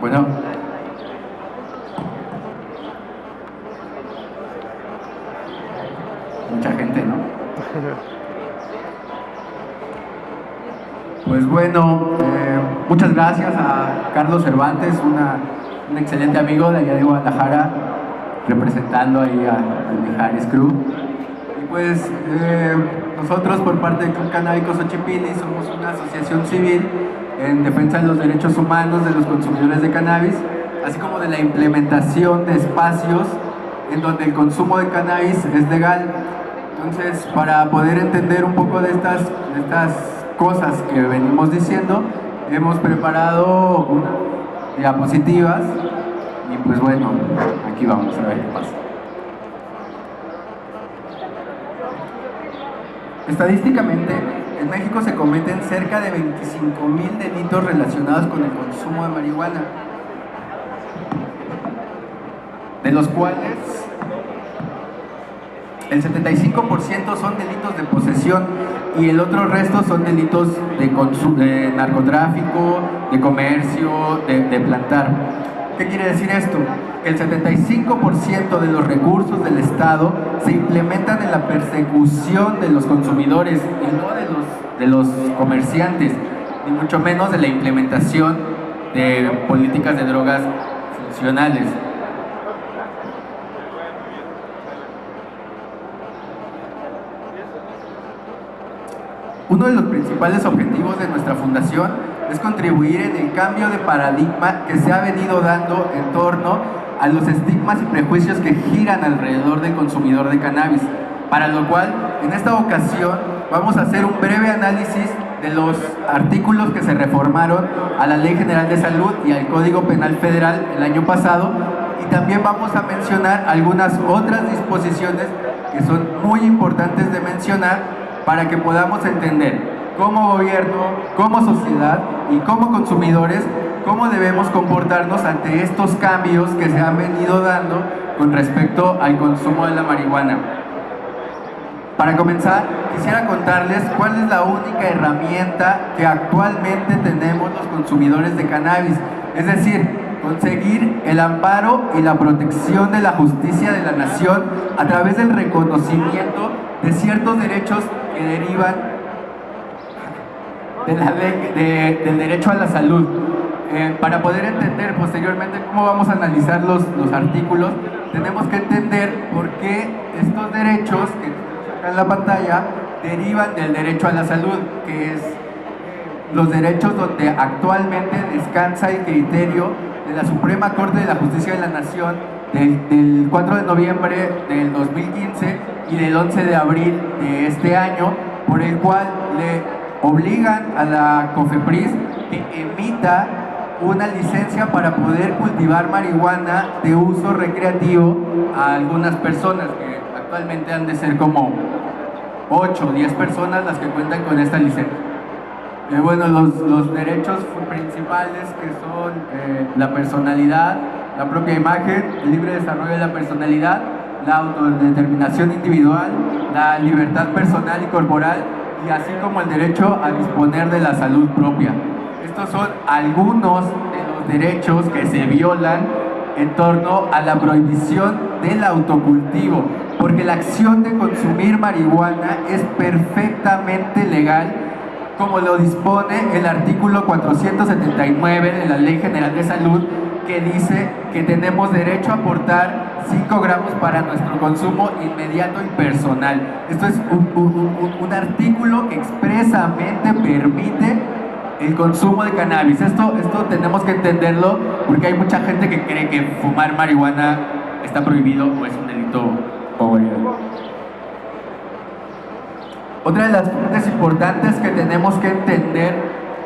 Bueno, mucha gente, ¿no? Pues bueno, muchas gracias a Carlos Cervantes, un excelente amigo de allá de Guadalajara, representando ahí al Mijares Crew. Y pues nosotros por parte del Club Canábico Xochipilli somos una asociación civil en defensa de los derechos humanos de los consumidores de cannabis, así como de la implementación de espacios en donde el consumo de cannabis es legal. Entonces, para poder entender un poco de estas cosas que venimos diciendo, hemos preparado unas diapositivas y pues bueno, aquí vamos a ver qué pasa. Estadísticamente, en México se cometen cerca de 25,000 delitos relacionados con el consumo de marihuana, de los cuales el 75% son delitos de posesión y el otro resto son delitos de narcotráfico, de comercio, de plantar. ¿Qué quiere decir esto? El 75% de los recursos del Estado se implementan en la persecución de los consumidores y no de los comerciantes, ni mucho menos de la implementación de políticas de drogas funcionales. Uno de los principales objetivos de nuestra fundación es contribuir en el cambio de paradigma que se ha venido dando en torno a los estigmas y prejuicios que giran alrededor del consumidor de cannabis, para lo cual en esta ocasión vamos a hacer un breve análisis de los artículos que se reformaron a la Ley General de Salud y al Código Penal Federal el año pasado, y también vamos a mencionar algunas otras disposiciones que son muy importantes de mencionar para que podamos entender como gobierno, como sociedad y como consumidores cómo debemos comportarnos ante estos cambios que se han venido dando con respecto al consumo de la marihuana. Para comenzar, quisiera contarles cuál es la única herramienta que actualmente tenemos los consumidores de cannabis, es decir, conseguir el amparo y la protección de la justicia de la nación a través del reconocimiento de ciertos derechos que derivan de la ley, del derecho a la salud. Para poder entender posteriormente cómo vamos a analizar los artículos, tenemos que entender por qué estos derechos que tenemos acá en la pantalla derivan del derecho a la salud, que es los derechos donde actualmente descansa el criterio de la Suprema Corte de la Justicia de la Nación del 4 de noviembre del 2015 y del 11 de abril de este año, por el cual le obligan a la COFEPRIS que emita una licencia para poder cultivar marihuana de uso recreativo a algunas personas, que actualmente han de ser como 8 o 10 personas las que cuentan con esta licencia. Bueno, los derechos principales, que son la personalidad, la propia imagen, el libre desarrollo de la personalidad, la autodeterminación individual, la libertad personal y corporal, y así como el derecho a disponer de la salud propia. Estos son algunos de los derechos que se violan en torno a la prohibición del autocultivo, porque la acción de consumir marihuana es perfectamente legal, como lo dispone el artículo 479 de la Ley General de Salud, que dice que tenemos derecho a aportar 5 gramos para nuestro consumo inmediato y personal. Esto es un artículo que expresamente permite el consumo de cannabis. Esto tenemos que entenderlo, porque hay mucha gente que cree que fumar marihuana está prohibido o es un delito. Otra de las partes importantes que tenemos que entender,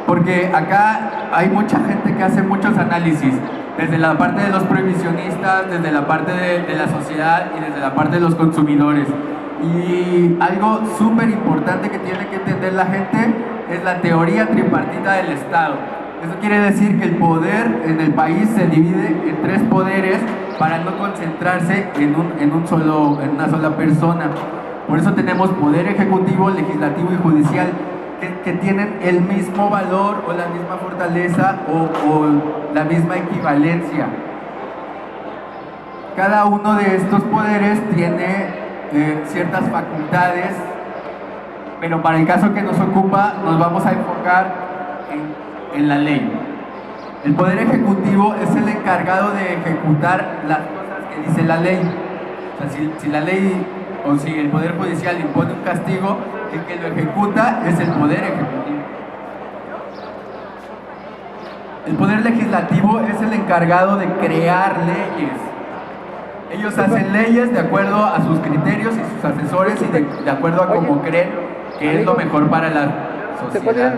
porque acá hay mucha gente que hace muchos análisis, desde la parte de los prohibicionistas, desde la parte de la sociedad y desde la parte de los consumidores. Y algo súper importante que tiene que entender la gente es la teoría tripartita del Estado. Eso quiere decir que el poder en el país se divide en 3 poderes para no concentrarse en una sola persona. Por eso tenemos poder ejecutivo, legislativo y judicial. que tienen el mismo valor o la misma fortaleza o la misma equivalencia. Cada uno de estos poderes tiene ciertas facultades, pero para el caso que nos ocupa nos vamos a enfocar en la ley. El poder ejecutivo es el encargado de ejecutar las cosas que dice la ley. O sea, si la ley o si el poder judicial impone un castigo, el que lo ejecuta es el poder ejecutivo. El poder legislativo es el encargado de crear leyes. Ellos hacen leyes de acuerdo a sus criterios y sus asesores y de acuerdo a cómo creen que es lo mejor para la sociedad.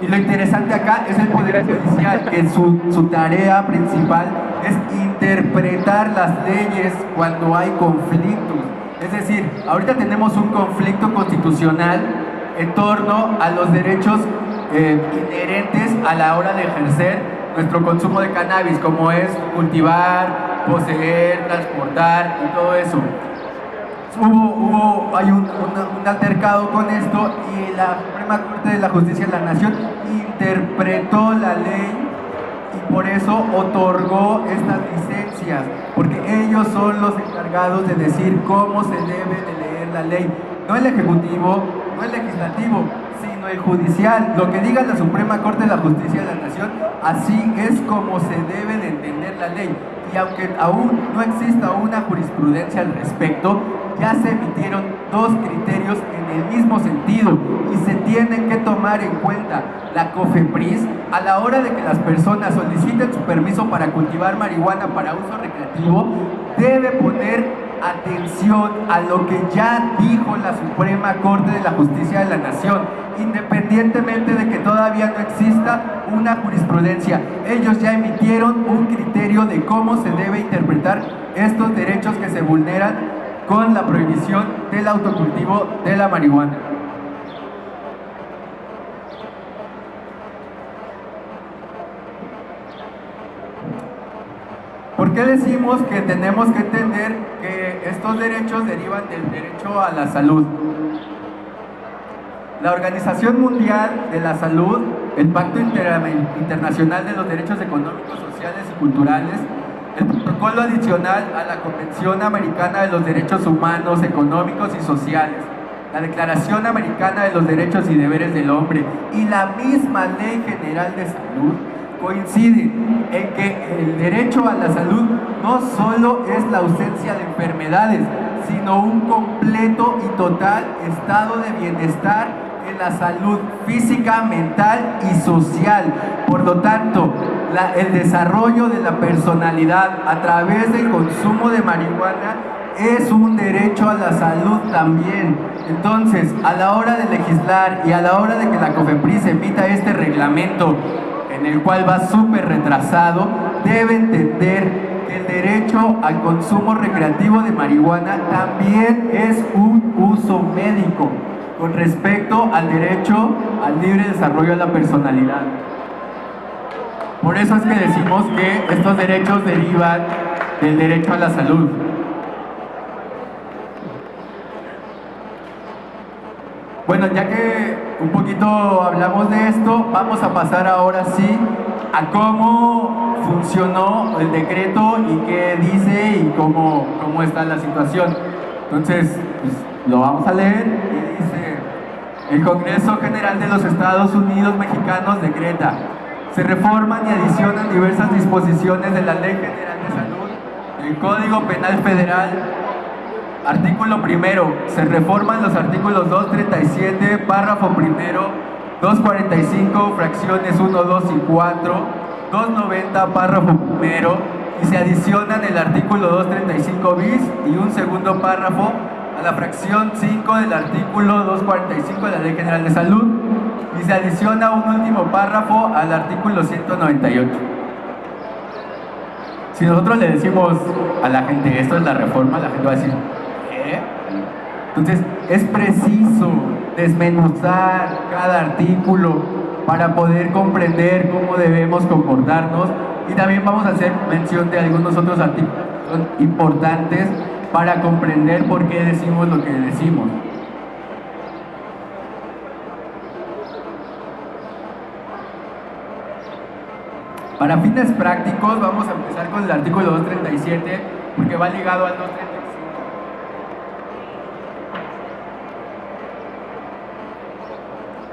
Y lo interesante acá es el poder judicial, que su tarea principal es interpretar las leyes cuando hay conflictos. Es decir, ahorita tenemos un conflicto constitucional en torno a los derechos inherentes a la hora de ejercer nuestro consumo de cannabis, como es cultivar, poseer, transportar y todo eso. Hay un altercado con esto y la Suprema Corte de la Justicia de la Nación interpretó la ley y por eso otorgó estas licencias, porque ellos son los encargados de decir cómo se debe de leer la ley, no el Ejecutivo, no el Legislativo, sino el Judicial. Lo que diga la Suprema Corte de la Justicia de la Nación, así es como se debe de entender la ley. Y aunque aún no exista una jurisprudencia al respecto, ya se emitieron dos criterios en el mismo sentido y se tienen que tomar en cuenta. La COFEPRIS, a la hora de que las personas soliciten su permiso para cultivar marihuana para uso recreativo, debe poner atención a lo que ya dijo la Suprema Corte de la Justicia de la Nación, independientemente de que todavía no exista una jurisprudencia. Ellos ya emitieron un criterio de cómo se debe interpretar estos derechos que se vulneran con la prohibición del autocultivo de la marihuana. ¿Por qué decimos que tenemos que entender que estos derechos derivan del derecho a la salud? La Organización Mundial de la Salud, el Pacto Internacional de los Derechos Económicos, Sociales y Culturales, el protocolo adicional a la Convención Americana de los Derechos Humanos, Económicos y Sociales, la Declaración Americana de los Derechos y Deberes del Hombre y la misma Ley General de Salud coinciden en que el derecho a la salud no solo es la ausencia de enfermedades, sino un completo y total estado de bienestar en la salud física, mental y social. Por lo tanto, el desarrollo de la personalidad a través del consumo de marihuana es un derecho a la salud también. Entonces, a la hora de legislar y a la hora de que la COFEPRIS emita este reglamento, en el cual va súper retrasado, debe entender que el derecho al consumo recreativo de marihuana también es un uso médico con respecto al derecho al libre desarrollo de la personalidad. Por eso es que decimos que estos derechos derivan del derecho a la salud. Bueno, ya que un poquito hablamos de esto, vamos a pasar ahora sí a cómo funcionó el decreto y qué dice y cómo está la situación. Entonces, pues, lo vamos a leer y dice: el Congreso General de los Estados Unidos Mexicanos decreta: se reforman y adicionan diversas disposiciones de la Ley General de Salud, del Código Penal Federal. Artículo primero, se reforman los artículos 237, párrafo primero, 245, fracciones 1, 2 y 4, 290, párrafo primero, y se adicionan el artículo 235 bis y un segundo párrafo a la fracción 5 del artículo 245 de la Ley General de Salud, y se adiciona un último párrafo al artículo 198. Si nosotros le decimos a la gente esto es la reforma, la gente va a decir ¿qué? Entonces es preciso desmenuzar cada artículo para poder comprender cómo debemos comportarnos, y también vamos a hacer mención de algunos otros artículos que son importantes para comprender por qué decimos lo que decimos. Para fines prácticos vamos a empezar con el artículo 237 porque va ligado al 235.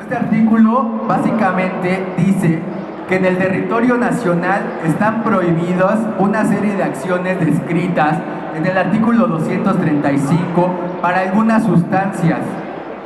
Este artículo básicamente dice que en el territorio nacional están prohibidas una serie de acciones descritas en el artículo 235 para algunas sustancias.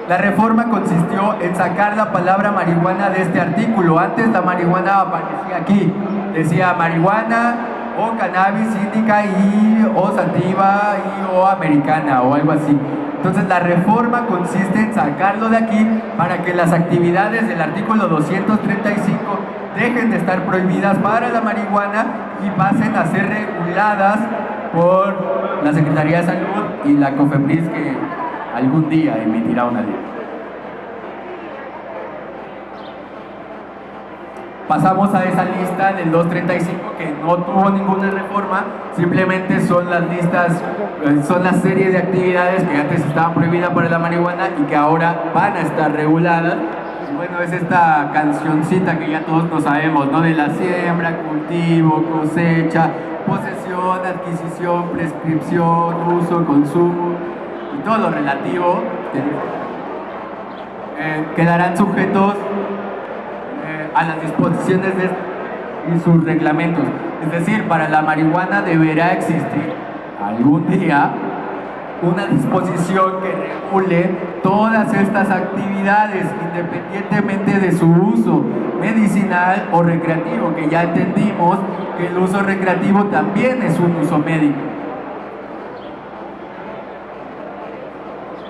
La reforma consistió en sacar la palabra marihuana de este artículo. Antes la marihuana aparecía aquí, decía marihuana o cannabis indica y o sativa y o americana o algo así. Entonces la reforma consiste en sacarlo de aquí para que las actividades del artículo 235 dejen de estar prohibidas para la marihuana y pasen a ser reguladas por la Secretaría de Salud y la COFEPRIS, que algún día emitirá una ley. Pasamos a esa lista del 235 que no tuvo ninguna reforma, simplemente son las listas, son la serie de actividades que antes estaban prohibidas para la marihuana y que ahora van a estar reguladas. Y bueno, es esta cancioncita que ya todos nos sabemos, ¿no? De la siembra, cultivo, cosecha, posesión, adquisición, prescripción, uso, consumo y todo lo relativo quedarán sujetos a las disposiciones y sus reglamentos. Es decir, para la marihuana deberá existir algún día una disposición que regule todas estas actividades independientemente de su uso medicinal o recreativo, que ya entendimos que el uso recreativo también es un uso médico.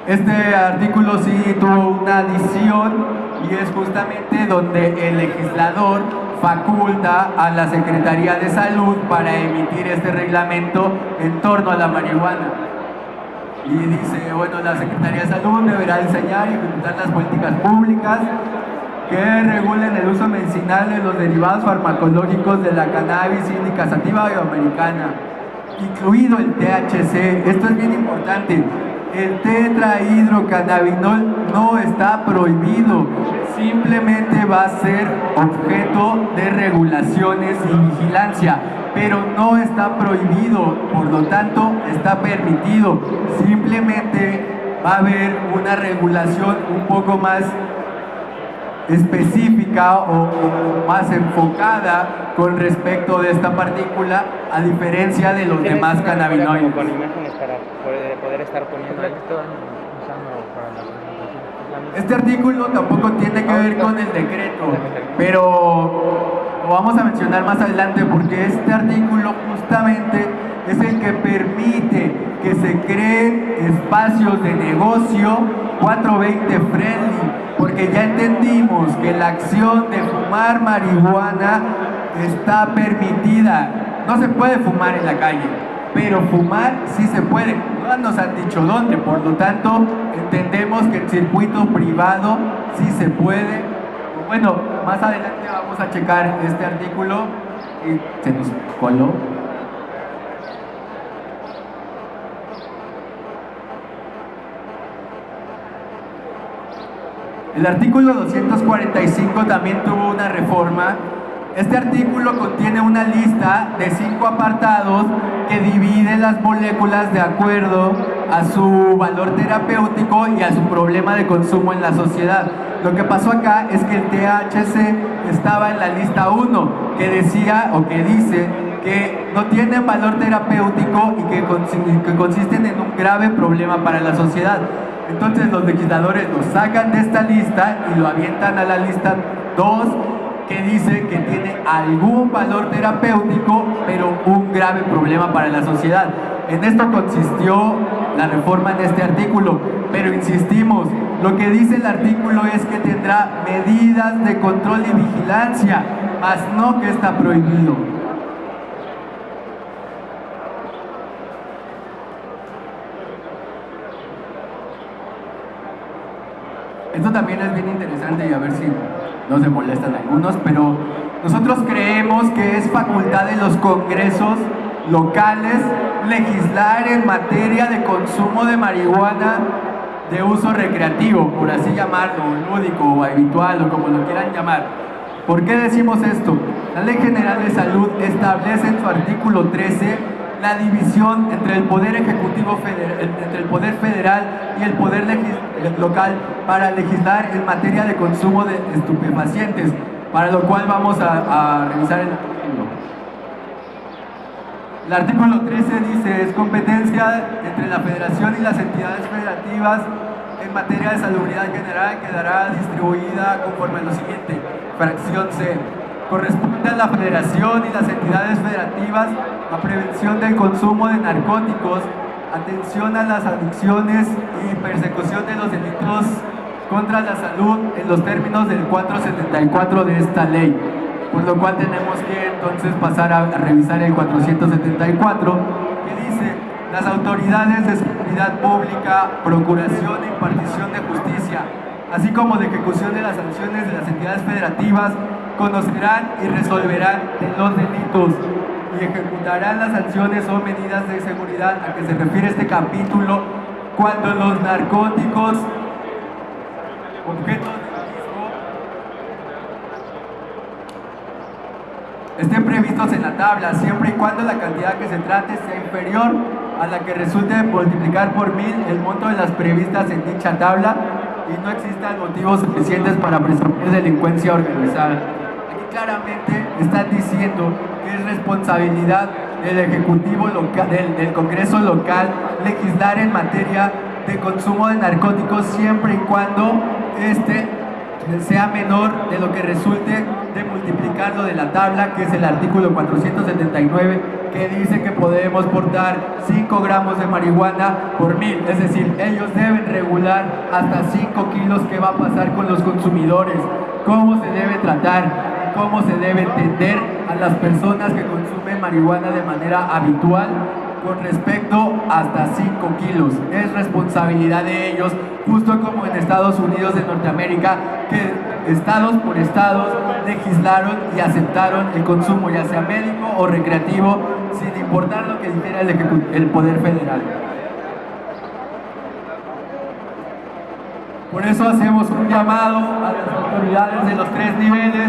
Este artículo sí tuvo una adición y es justamente donde el legislador faculta a la Secretaría de Salud para emitir este reglamento en torno a la marihuana. Y dice, bueno, la Secretaría de Salud deberá diseñar y ejecutar las políticas públicas que regulen el uso medicinal de los derivados farmacológicos de la cannabis indica sativa o americana, incluido el THC. Esto es bien importante. El tetrahidrocannabinol no está prohibido, simplemente va a ser objeto de regulaciones y vigilancia, pero no está prohibido, por lo tanto está permitido. Simplemente va a haber una regulación un poco más específica o más enfocada con respecto de esta partícula, a diferencia de los demás cannabinoides. Con imágenes para poder estar poniendo esto. Este artículo tampoco tiene que ver con el decreto, pero lo vamos a mencionar más adelante porque este artículo justamente es el que permite que se creen espacios de negocio 420 friendly, porque ya entendimos que la acción de fumar marihuana está permitida. No se puede fumar en la calle, pero fumar sí se puede. No nos han dicho dónde, por lo tanto entendemos que el circuito privado sí se puede. Bueno, más adelante vamos a checar este artículo y se nos coló. El artículo 245 también tuvo una reforma. Este artículo contiene una lista de 5 apartados que divide las moléculas de acuerdo a su valor terapéutico y a su problema de consumo en la sociedad. Lo que pasó acá es que el THC estaba en la lista 1, que decía o que dice que no tienen valor terapéutico y que consisten en un grave problema para la sociedad. Entonces los legisladores lo sacan de esta lista y lo avientan a la lista 2, que dice que tiene algún valor terapéutico, pero un grave problema para la sociedad. En esto consistió la reforma en este artículo, pero insistimos, lo que dice el artículo es que tendrá medidas de control y vigilancia, mas no que está prohibido. Esto también es bien interesante y a ver si no se molestan algunos, pero nosotros creemos que es facultad de los congresos locales legislar en materia de consumo de marihuana de uso recreativo, por así llamarlo, lúdico o habitual o como lo quieran llamar. ¿Por qué decimos esto? La Ley General de Salud establece en su artículo 13 la división entre el Poder Ejecutivo entre el Poder Federal y el Poder Local para legislar en materia de consumo de estupefacientes, para lo cual vamos a revisar el artículo. El artículo 13 dice, es competencia entre la Federación y las entidades federativas en materia de salubridad general, quedará distribuida conforme a lo siguiente. Fracción C. Corresponde a la Federación y las entidades federativas a prevención del consumo de narcóticos, atención a las adicciones y persecución de los delitos contra la salud en los términos del 474 de esta ley. Por lo cual tenemos que entonces pasar a revisar el 474, que dice: las autoridades de seguridad pública, procuración e impartición de justicia, así como de ejecución de las sanciones de las entidades federativas, conocerán y resolverán los delitos y ejecutarán las sanciones o medidas de seguridad a que se refiere este capítulo cuando los narcóticos, objetos del mismo, estén previstos en la tabla, siempre y cuando la cantidad que se trate sea inferior a la que resulte de multiplicar por 1000 el monto de las previstas en dicha tabla y no existan motivos suficientes para presumir delincuencia organizada. Aquí claramente están diciendo que es responsabilidad del Ejecutivo local, del Congreso local, legislar en materia de consumo de narcóticos siempre y cuando sea menor de lo que resulte de multiplicarlo de la tabla, que es el artículo 479, que dice que podemos portar 5 gramos de marihuana por 1000, es decir, ellos deben regular hasta 5 kilos qué va a pasar con los consumidores, cómo se debe tratar, cómo se debe entender a las personas que consumen marihuana de manera habitual con respecto hasta 5 kilos. Es responsabilidad de ellos, justo como en Estados Unidos de Norteamérica, que estados por estados legislaron y aceptaron el consumo, ya sea médico o recreativo, sin importar lo que dijera el Poder Federal. Por eso hacemos un llamado a las autoridades de los 3 niveles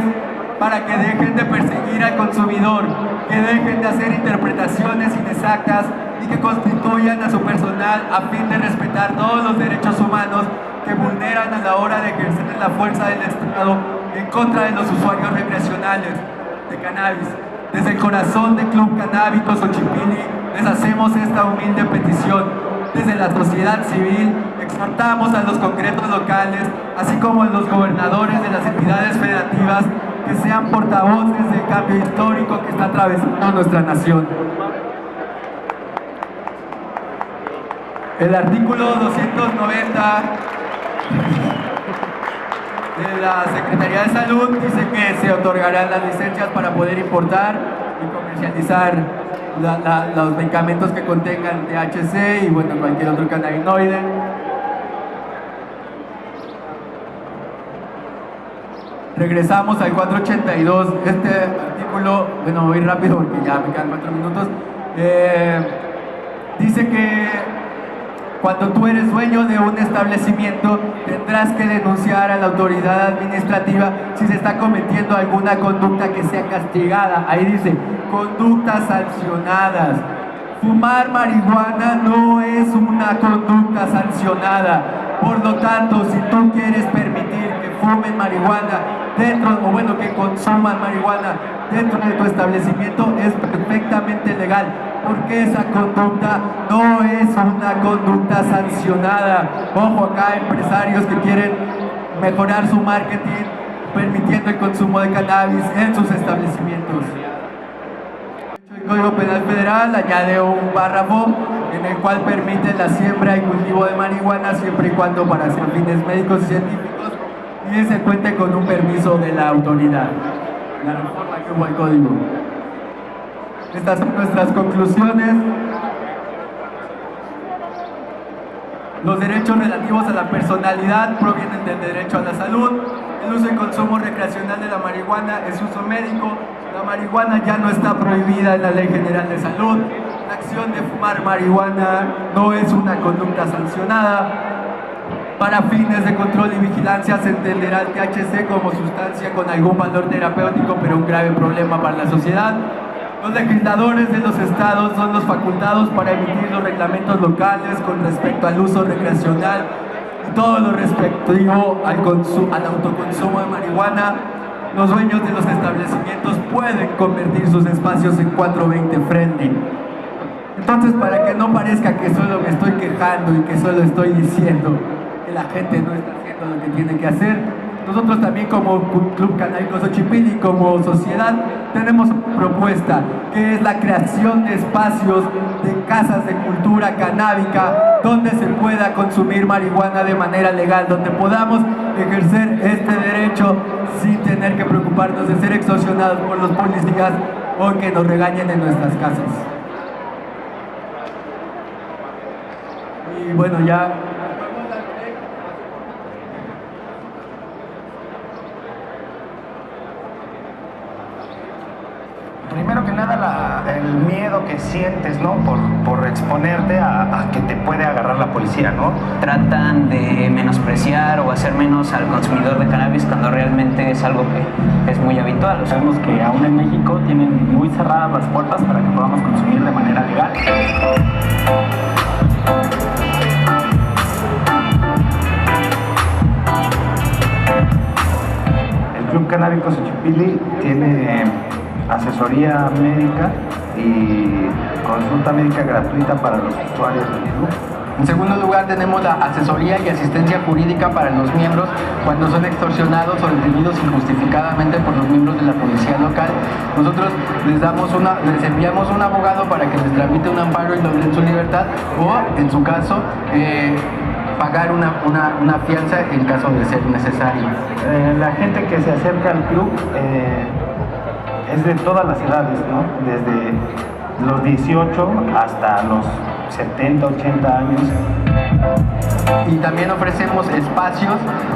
para que dejen de perseguir al consumidor, que dejen de hacer interpretaciones inexactas y que constituyan a su personal a fin de respetar todos los derechos humanos que vulneran a la hora de ejercer la fuerza del Estado en contra de los usuarios recreacionales de cannabis. Desde el corazón del Club Canábico Xochipilli les hacemos esta humilde petición. Desde la sociedad civil exhortamos a los congresos locales, así como a los gobernadores de las entidades federativas, que sean portavoces del cambio histórico que está atravesando nuestra nación. El artículo 290 de la Secretaría de Salud dice que se otorgarán las licencias para poder importar y comercializar los medicamentos que contengan THC y bueno, cualquier otro cannabinoide. Regresamos al 482. Este artículo, bueno, voy rápido porque ya me quedan 4 minutos. Dice que cuando tú eres dueño de un establecimiento, tendrás que denunciar a la autoridad administrativa si se está cometiendo alguna conducta que sea castigada. Ahí dice, conductas sancionadas. Fumar marihuana no es una conducta sancionada. Por lo tanto, si tú quieres permitir que fumen marihuana dentro, o bueno, que consuman marihuana dentro de tu establecimiento, es perfectamente legal, porque esa conducta no es una conducta sancionada. Ojo acá, empresarios que quieren mejorar su marketing permitiendo el consumo de cannabis en sus establecimientos. El Código Penal Federal añade un párrafo en el cual permite la siembra y cultivo de marihuana siempre y cuando para hacer fines médicos y científicos y se cuente con un permiso de la autoridad. La reforma que hubo al código. Estas son nuestras conclusiones. Los derechos relativos a la personalidad provienen del derecho a la salud. El uso y consumo recreacional de la marihuana es uso médico. La marihuana ya no está prohibida en la Ley General de Salud. La acción de fumar marihuana no es una conducta sancionada. Para fines de control y vigilancia se entenderá el THC como sustancia con algún valor terapéutico pero un grave problema para la sociedad. Los legisladores de los estados son los facultados para emitir los reglamentos locales con respecto al uso recreacional y todo lo respectivo al autoconsumo de marihuana. Los dueños de los establecimientos pueden convertir sus espacios en 420 friendly. Entonces, para que no parezca que solo me estoy quejando y que solo estoy diciendo que la gente no está haciendo lo que tiene que hacer, nosotros también como Club Canábico Xochipilli, como sociedad, tenemos propuesta, que es la creación de espacios de casas de cultura canábica donde se pueda consumir marihuana de manera legal, donde podamos ejercer este derecho sin tener que preocuparnos de ser extorsionados por los policías o que nos regañen en nuestras casas. Y bueno, ya... Primero que nada, el miedo que sientes, ¿no? Por exponerte a que te puede agarrar la policía, ¿no? Tratan de menospreciar o hacer menos al consumidor de cannabis cuando realmente es algo que es muy habitual. Sabemos que aún en México tienen muy cerradas las puertas para que podamos consumir de manera legal. El Club Canábico Xochipilli tiene asesoría médica y consulta médica gratuita para los usuarios del club. En segundo lugar, tenemos la asesoría y asistencia jurídica para los miembros cuando son extorsionados o detenidos injustificadamente por los miembros de la policía local. Nosotros les enviamos un abogado para que les tramite un amparo y logren su libertad o, en su caso, pagar una fianza en caso de ser necesario. La gente que se acerca al club es de todas las edades, ¿no? Desde los 18 hasta los 70, 80 años. Y también ofrecemos espacios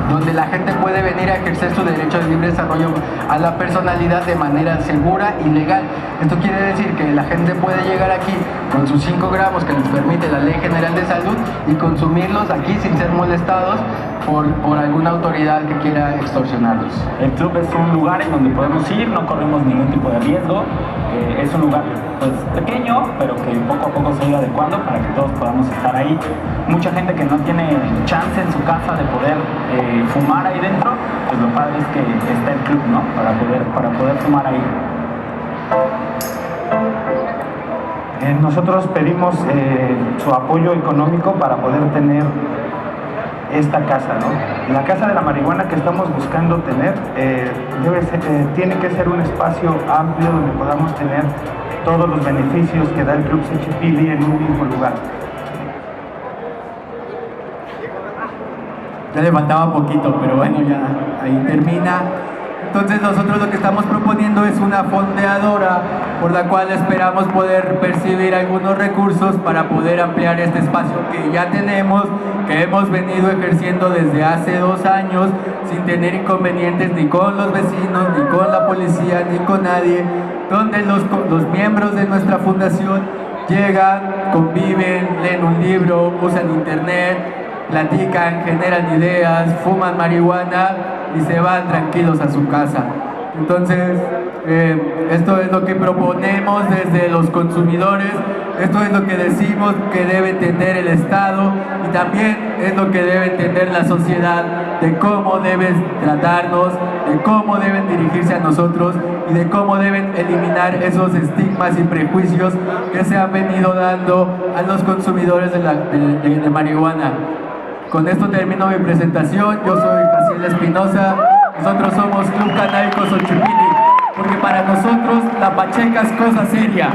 donde la gente puede venir a ejercer su derecho de libre desarrollo a la personalidad de manera segura y legal. Esto quiere decir que la gente puede llegar aquí con sus 5 gramos que les permite la Ley General de Salud y consumirlos aquí sin ser molestados por alguna autoridad que quiera extorsionarlos. El club es un lugar en donde podemos ir, no corremos ningún tipo de riesgo. Es un lugar pues pequeño, pero que poco a poco se ha ido adecuando para que todos podamos estar ahí. Mucha gente que no tiene chance en su casa de poder fumar ahí dentro, pues lo padre es que está el club, ¿no? Para poder fumar ahí. Nosotros pedimos su apoyo económico para poder tener esta casa, ¿no? La casa de la marihuana que estamos buscando tener tiene que ser un espacio amplio donde podamos tener todos los beneficios que da el Club Xochipilli en un mismo lugar. Ya le faltaba poquito, pero bueno, ya ahí termina. Entonces nosotros lo que estamos proponiendo es una fondeadora por la cual esperamos poder percibir algunos recursos para poder ampliar este espacio que ya tenemos, que hemos venido ejerciendo desde hace 2 años sin tener inconvenientes ni con los vecinos, ni con la policía, ni con nadie, donde los miembros de nuestra fundación llegan, conviven, leen un libro, usan internet, platican, generan ideas, fuman marihuana y se van tranquilos a su casa. Entonces, esto es lo que proponemos desde los consumidores, esto es lo que decimos que debe entender el Estado y también es lo que debe entender la sociedad de cómo deben tratarnos, de cómo deben dirigirse a nosotros y de cómo deben eliminar esos estigmas y prejuicios que se han venido dando a los consumidores de marihuana. Con esto termino mi presentación. Yo soy Jaciel Espinosa. Nosotros somos Club Canábico Xochipilli, porque para nosotros la pacheca es cosa seria.